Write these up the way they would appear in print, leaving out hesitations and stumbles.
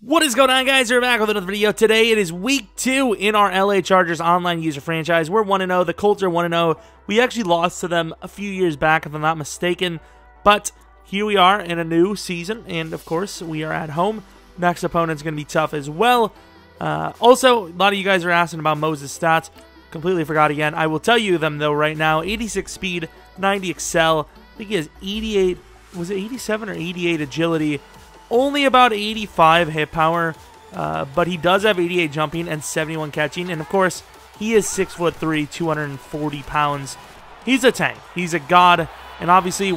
What is going on, guys? We're back with another video. Today it is week 2 in our LA Chargers online user franchise. We're 1-0. The Colts are 1-0. We actually lost to them a few years back, if I'm not mistaken. But here we are in a new season, and of course, we are at home. Next opponent's going to be tough as well. Also, a lot of you guys are asking about Moses' stats. Completely forgot again. I will tell you them, though, right now. 86 speed, 90 excel. I think he has 88, was it 87 or 88 agility? Only about 85 hit power, but he does have 88 jumping and 71 catching. And of course, he is 6'3", 240 pounds. He's a tank. He's a god. And obviously,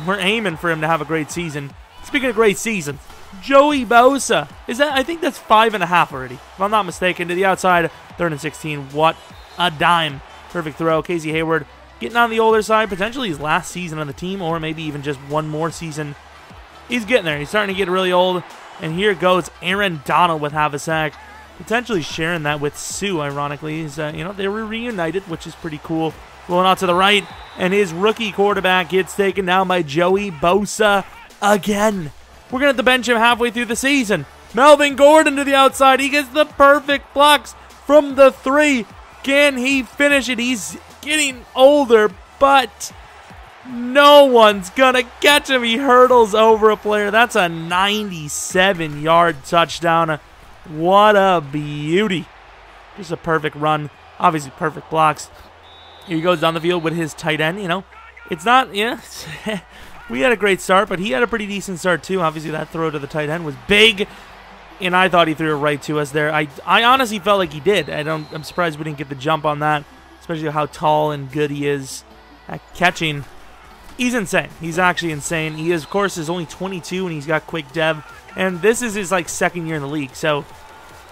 we're aiming for him to have a great season. Speaking of great seasons, Joey Bosa. I think that's 5.5 already, if I'm not mistaken. To the outside, 3rd and 16. What a dime. Perfect throw. Casey Hayward getting on the older side. Potentially his last season on the team, or maybe even just one more season. He's getting there. He's starting to get really old. And here goes Aaron Donald with half a sack. Potentially sharing that with Sue, ironically. They were reunited, which is pretty cool. Rolling out to the right. And his rookie quarterback gets taken down by Joey Bosa again. We're going to have to bench him halfway through the season. Melvin Gordon to the outside. He gets the perfect blocks from the 3. Can he finish it? He's getting older, but no one's gonna catch him. He hurdles over a player. That's a 97-yard touchdown. What a beauty. Just a perfect run. Obviously perfect blocks. Here he goes down the field with his tight end. It's not, we had a great start, but he had a pretty decent start too. Obviously that throw to the tight end was big, and I thought he threw it right to us there. I honestly felt like he did. I'm surprised we didn't get the jump on that, especially how tall and good he is at catching. He's insane. He's actually insane. He is, of course, is only 22, and he's got quick dev. And this is his, second year in the league. So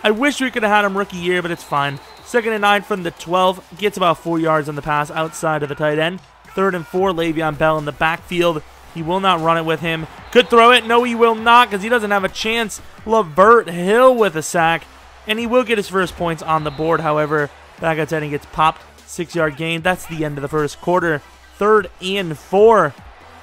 I wish we could have had him rookie year, but it's fine. 2nd and 9 from the 12. Gets about 4 yards on the pass outside of the tight end. 3rd and 4, Le'Veon Bell in the backfield. He will not run it with him. Could throw it. No, he will not, because he doesn't have a chance. Lavert Hill with a sack. And he will get his first points on the board. However, back at 10, he gets popped. 6-yard gain. That's the end of the first quarter. 3rd and 4.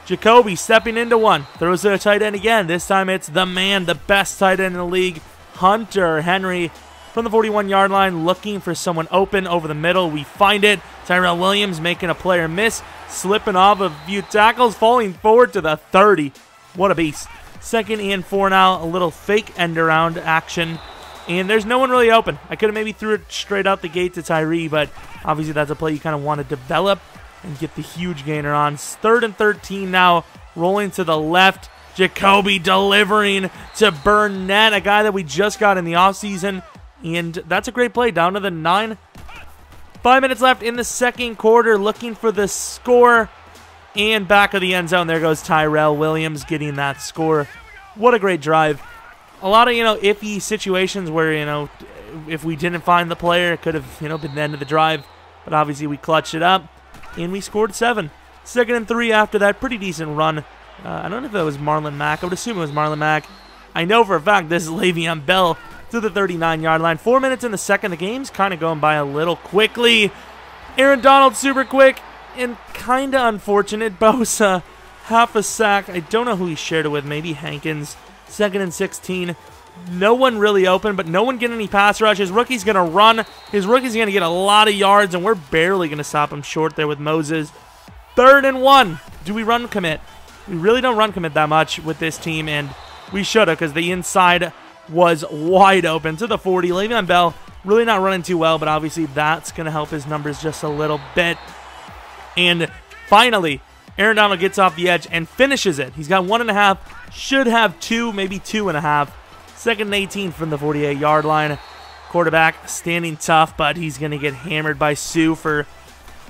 Jacoby stepping into one. Throws to the tight end again. This time it's the man, the best tight end in the league, Hunter Henry. From the 41-yard line, looking for someone open over the middle. We find it. Tyrell Williams making a player miss. Slipping off a few tackles. Falling forward to the 30. What a beast. 2nd and 4 now. A little fake end around action. And there's no one really open. I could have maybe threw it straight out the gate to Tyree, but obviously that's a play you kind of want to develop and get the huge gainer on. 3rd and 13 now, rolling to the left. Jacoby delivering to Burnett, a guy that we just got in the offseason. And that's a great play, down to the 9. 5 minutes left in the second quarter, looking for the score. And back of the end zone, there goes Tyrell Williams getting that score. What a great drive. A lot of, iffy situations where, if we didn't find the player, it could have, been the end of the drive. But obviously we clutched it up. And we scored 7. 2nd and 3 after that. Pretty decent run. I don't know if it was Marlon Mack. I would assume it was Marlon Mack. I know for a fact this is Le'Veon Bell to the 39-yard line. 4 minutes in the second. The game's kind of going by a little quickly. Aaron Donald super quick and kind of unfortunate. Bosa, half a sack. I don't know who he shared it with. Maybe Hankins. 2nd and 16. No one really open, but no one getting any pass rush. His rookie's going to run. His rookie's going to get a lot of yards, and we're barely going to stop him short there with Moses. 3rd and 1. Do we run commit? We really don't run commit that much with this team, and we should have, because the inside was wide open to the 40. Le'Veon Bell really not running too well, but obviously that's going to help his numbers just a little bit. And finally, Aaron Donald gets off the edge and finishes it. He's got 1.5. Should have 2, maybe 2.5. 2nd and 18 from the 48-yard line. Quarterback standing tough, but he's going to get hammered by Sue for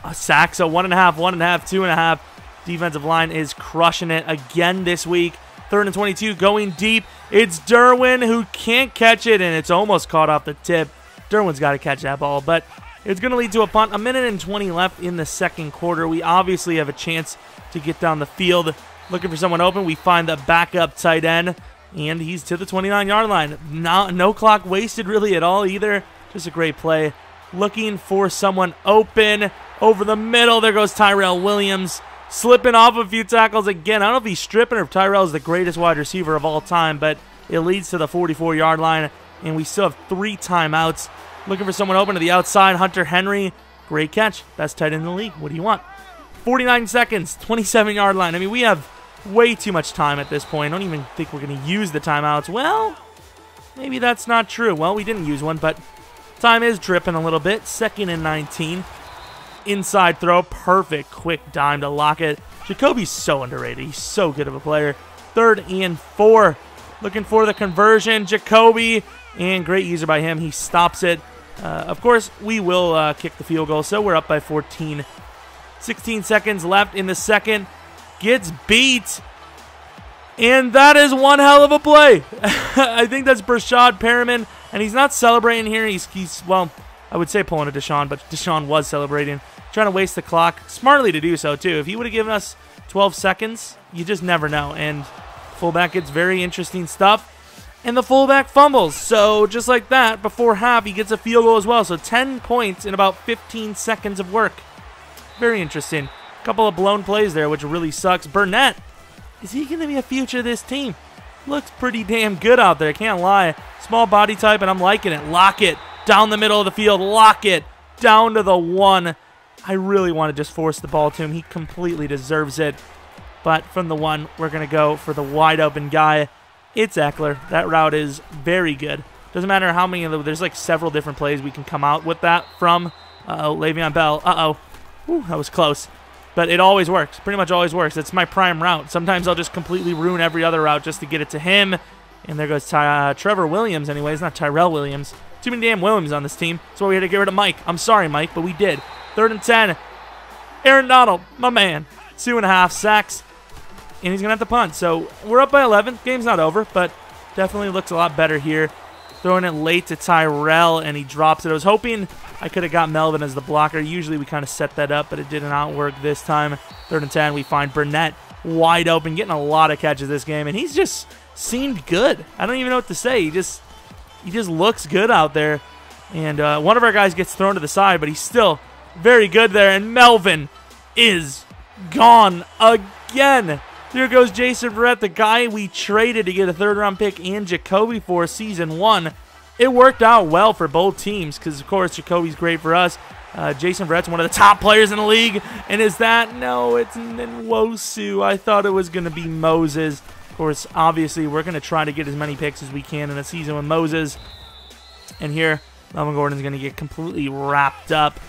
a sack. So 1.5, 1.5, 2.5. Defensive line is crushing it again this week. 3rd and 22 going deep. It's Derwin who can't catch it, and it's almost caught off the tip. Derwin's got to catch that ball, but it's going to lead to a punt. 1:20 left in the second quarter. We obviously have a chance to get down the field. Looking for someone open. We find the backup tight end. And he's to the 29-yard line. No clock wasted really at all either. Just a great play. Looking for someone open over the middle. There goes Tyrell Williams. Slipping off a few tackles again. I don't know if he's stripping or if Tyrell's the greatest wide receiver of all time, but It leads to the 44-yard line, and we still have 3 timeouts. Looking for someone open to the outside. Hunter Henry, great catch. Best tight end in the league. What do you want? 49 seconds, 27-yard line. I mean, we have way too much time at this point. I don't even think we're going to use the timeouts. Well, maybe that's not true. Well, we didn't use one, but time is dripping a little bit. 2nd and 19. Inside throw. Perfect. Quick dime to Lockett. Jacoby's so underrated. He's so good of a player. 3rd and 4. Looking for the conversion. Jacoby. And great user by him. He stops it. Of course, we will kick the field goal, so we're up by 14. 16 seconds left in the second. Gets beat. And that is one hell of a play. I think that's Brashad Perriman. And he's not celebrating here. He's well, I would say pulling a Deshaun, but Deshaun was celebrating. Trying to waste the clock. Smartly to do so, too. If he would have given us 12 seconds, you just never know. And fullback gets very interesting stuff. And the fullback fumbles. So just like that, before half, he gets a field goal as well. So 10 points in about 15 seconds of work. Very interesting. A couple of blown plays there, which really sucks. Burnett, is he going to be a future of this team? Looks pretty damn good out there, can't lie. Small body type, and I'm liking it. Lockett, down the middle of the field. Lockett, down to the 1. I really want to just force the ball to him. He completely deserves it. But from the 1, we're going to go for the wide open guy. It's Eckler. That route is very good. Doesn't matter how many of them. There's like several different plays we can come out with that from. Le'Veon Bell. Whew, that was close. But it always works. Pretty much always works. It's my prime route. Sometimes I'll just completely ruin every other route just to get it to him. And there goes Trevor Williams anyways, not Tyrell Williams. Too many damn Williams on this team. That's why we had to get rid of Mike. I'm sorry, Mike, but we did. 3rd and 10. Aaron Donald, my man. 2.5 sacks. And he's going to have to punt. So we're up by 11. Game's not over, but definitely looks a lot better here. Throwing it late to Tyrell, and he drops it. I was hoping I could have got Melvin as the blocker. Usually we kind of set that up, but it did not work this time. 3rd and 10, we find Burnett wide open, getting a lot of catches this game, and he's just seemed good. I don't even know what to say. He just looks good out there. And one of our guys gets thrown to the side, but he's still very good there. And Melvin is gone again. There goes Jason Verrett, the guy we traded to get a 3rd-round pick and Jacoby for Season 1. It worked out well for both teams because, of course, Jacoby's great for us. Jason Verrett's one of the top players in the league. And is that? No, it's Nwosu. I thought it was going to be Moses. Of course, obviously, we're going to try to get as many picks as we can in a season with Moses. And here, Melvin Gordon's going to get completely wrapped up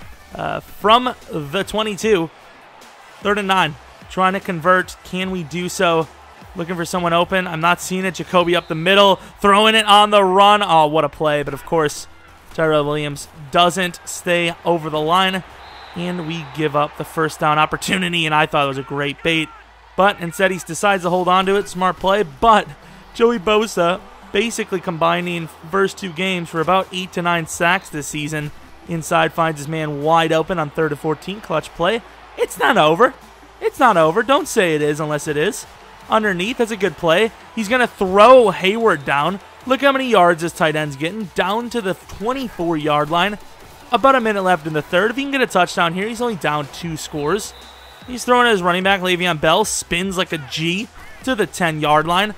from the 22. 3rd and 9. Trying to convert. Can we do so? Looking for someone open. I'm not seeing it. Jacoby up the middle. Throwing it on the run. Oh, what a play. But, of course, Tyrell Williams doesn't stay over the line. And we give up the 1st down opportunity. And I thought it was a great bait. But instead, he decides to hold on to it. Smart play. But Joey Bosa basically combining first 2 games for about 8 to 9 sacks this season. Inside finds his man wide open on 3rd and 14. Clutch play. It's not over. It's not over. Don't say it is unless it is. Underneath, that's a good play. He's going to throw Hayward down. Look how many yards this tight end's getting. Down to the 24-yard line. About a minute left in the 3rd. If he can get a touchdown here, he's only down 2 scores. He's throwing at his running back, Le'Veon Bell. Spins like a G to the 10-yard line.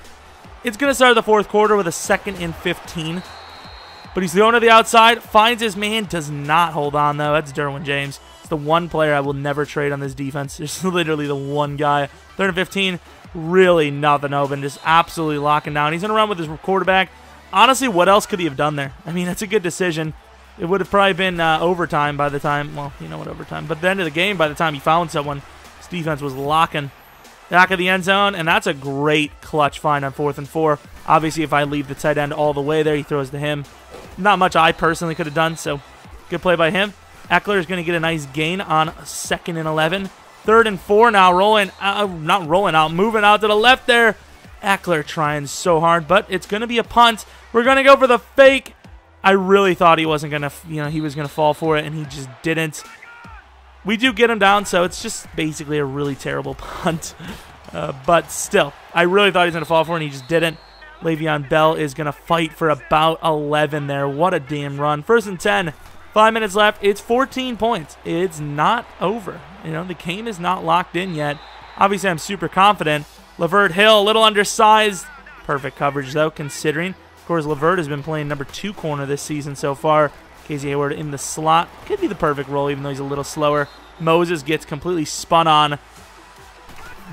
It's going to start the 4th quarter with a 2nd and 15. But he's throwing to the outside. Finds his man. Does not hold on, though. That's Derwin James. The one player I will never trade on this defense. There's literally the one guy. 3rd and 15, really nothing open. Just absolutely locking down. He's going to run with his quarterback. Honestly, what else could he have done there? I mean, that's a good decision. It would have probably been overtime by the time, well, you know what overtime, but at the end of the game, by the time he found someone, his defense was locking. Back of the end zone, and that's a great clutch find on 4th and 4. Obviously, if I leave the tight end all the way there, he throws to him. Not much I personally could have done, so good play by him. Eckler is going to get a nice gain on 2nd and 11. 3rd and 4 now, moving out to the left there. Eckler trying so hard, but it's going to be a punt. We're going to go for the fake. I really thought he wasn't going to, he was going to fall for it, and he just didn't. We do get him down, so it's just basically a really terrible punt. But still, I really thought he was going to fall for it, and he just didn't. Le'Veon Bell is going to fight for about 11 there. What a damn run. 1st and 10. 5 minutes left. It's 14 points. It's not over. The game is not locked in yet. Obviously, I'm super confident. Lavert Hill, a little undersized. Perfect coverage, though, considering. Of course, Levert has been playing number 2 corner this season so far. Casey Hayward in the slot. Could be the perfect role, even though he's a little slower. Moses gets completely spun on.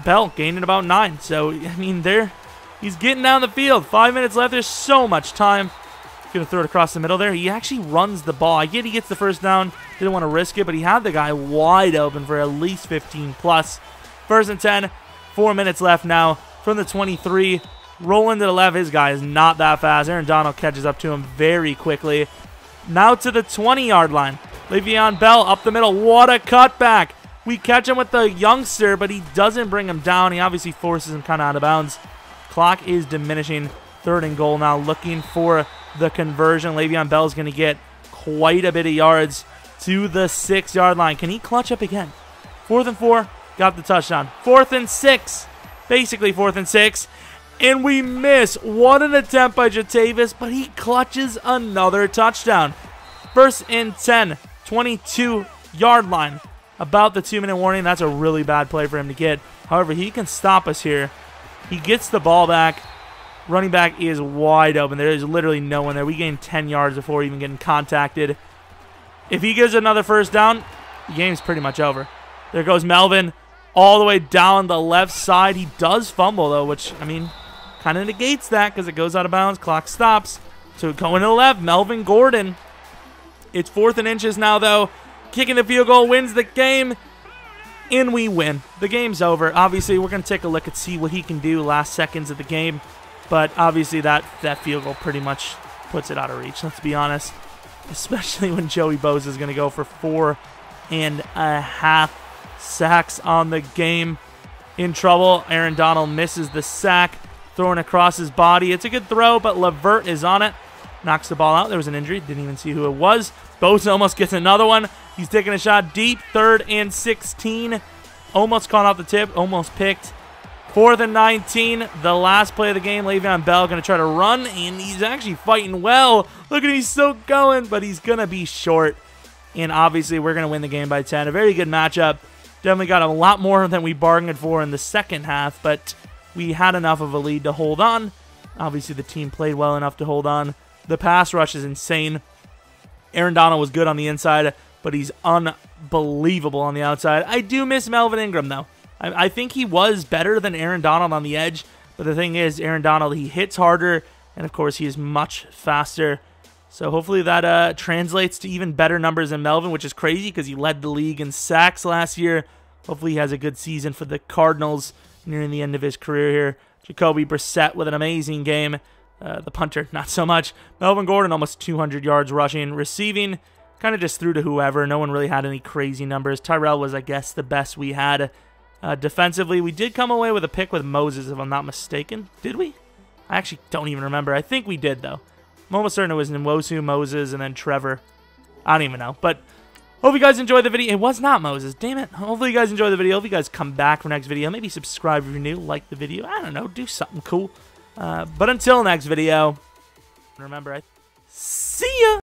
Bell gaining about 9. So, I mean, he's getting down the field. 5 minutes left. There's so much time. Going to throw it across the middle there. He actually runs the ball. I get he gets the first down. Didn't want to risk it, but he had the guy wide open for at least 15 plus. 1st and 10. 4 minutes left now from the 23. Rolling to the left. His guy is not that fast. Aaron Donald catches up to him very quickly. Now to the 20-yard line. Le'Veon Bell up the middle. What a cutback. We catch him with the youngster, but he doesn't bring him down. He obviously forces him kind of out of bounds. Clock is diminishing. 3rd and goal now, looking for the conversion. Le'Veon Bell is going to get quite a bit of yards to the 6-yard line. Can he clutch up again? 4th and 4, got the touchdown. 4th and 6, basically 4th and 6, and we miss. What an attempt by Jatavis, but he clutches another touchdown. 1st and 10, 22-yard line. About the 2-minute warning. That's a really bad play for him to get. However, he can stop us here. He gets the ball back. Running back is wide open. There is literally no one there. We gained 10 yards before even getting contacted. If he gives another first down, the game's pretty much over. There goes Melvin all the way down the left side. He does fumble, though, which, I mean, kind of negates that because it goes out of bounds. Clock stops. So going to the left, Melvin Gordon. It's 4th and inches now, though. Kicking the field goal wins the game. And we win. The game's over. Obviously, we're going to take a look and see what he can do last seconds of the game. But obviously that field goal pretty much puts it out of reach, let's be honest. Especially when Joey Bosa is going to go for 4.5 sacks on the game. In trouble. Aaron Donald misses the sack. Throwing across his body. It's a good throw, but Levert is on it. Knocks the ball out. There was an injury. Didn't even see who it was. Bosa almost gets another one. He's taking a shot deep. 3rd and 16. Almost caught off the tip. Almost picked. 4th and 19, the last play of the game. Le'Veon Bell going to try to run, and he's actually fighting well. Look at him, he's still going, but he's going to be short. And obviously, we're going to win the game by 10. A very good matchup. Definitely got a lot more than we bargained for in the second half, but we had enough of a lead to hold on. Obviously, the team played well enough to hold on. The pass rush is insane. Aaron Donald was good on the inside, but he's unbelievable on the outside. I do miss Melvin Ingram, though. I think he was better than Aaron Donald on the edge, but the thing is, Aaron Donald, he hits harder, and of course, he is much faster. So hopefully that translates to even better numbers than Melvin, which is crazy because he led the league in sacks last year. Hopefully he has a good season for the Cardinals nearing the end of his career here. Jacoby Brissett with an amazing game. The punter, not so much. Melvin Gordon, almost 200 yards rushing. Receiving, kind of just threw to whoever. No one really had any crazy numbers. Tyrell was, I guess, the best we had. Defensively, we did come away with a pick with Moses, if I'm not mistaken. Did we? I actually don't even remember. I think we did, though. I'm almost certain it was Nwosu, Moses, and then Trevor. I don't even know. But hope you guys enjoyed the video. It was not Moses. Damn it. Hopefully you guys enjoyed the video. Hope you guys come back for next video. Maybe subscribe if you're new. Like the video. I don't know. Do something cool. But until next video, remember, see ya!